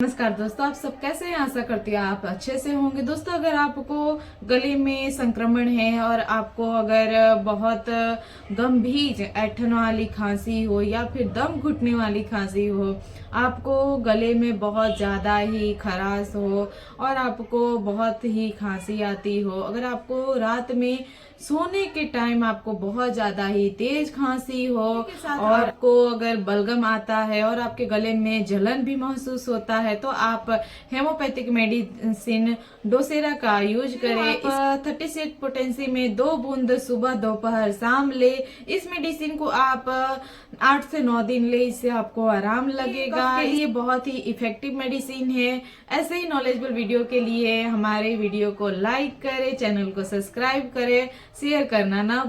नमस्कार दोस्तों, आप सब कैसे हैं। आशा करती हूँ आप अच्छे से होंगे। दोस्तों, अगर आपको गले में संक्रमण है और आपको अगर बहुत गंभीर ऐंठन वाली खांसी हो या फिर दम घुटने वाली खांसी हो, आपको गले में बहुत ज़्यादा ही खराश हो और आपको बहुत ही खांसी आती हो, अगर आपको रात में सोने के टाइम आपको बहुत ज्यादा ही तेज खांसी हो और आपको अगर बलगम आता है और आपके गले में जलन भी महसूस होता है, तो आप हेमोपैथिक मेडिसिन डोसेरा का यूज करें। आप 36 पोटेंसी में 2 बूंद सुबह दोपहर शाम ले। इस मेडिसिन को आप 8 से 9 दिन ले, इससे आपको आराम लगेगा। ये बहुत ही इफेक्टिव मेडिसिन है। ऐसे ही नॉलेजेबल वीडियो के लिए हमारे वीडियो को लाइक करें, चैनल को सब्सक्राइब करें, शेयर करना ना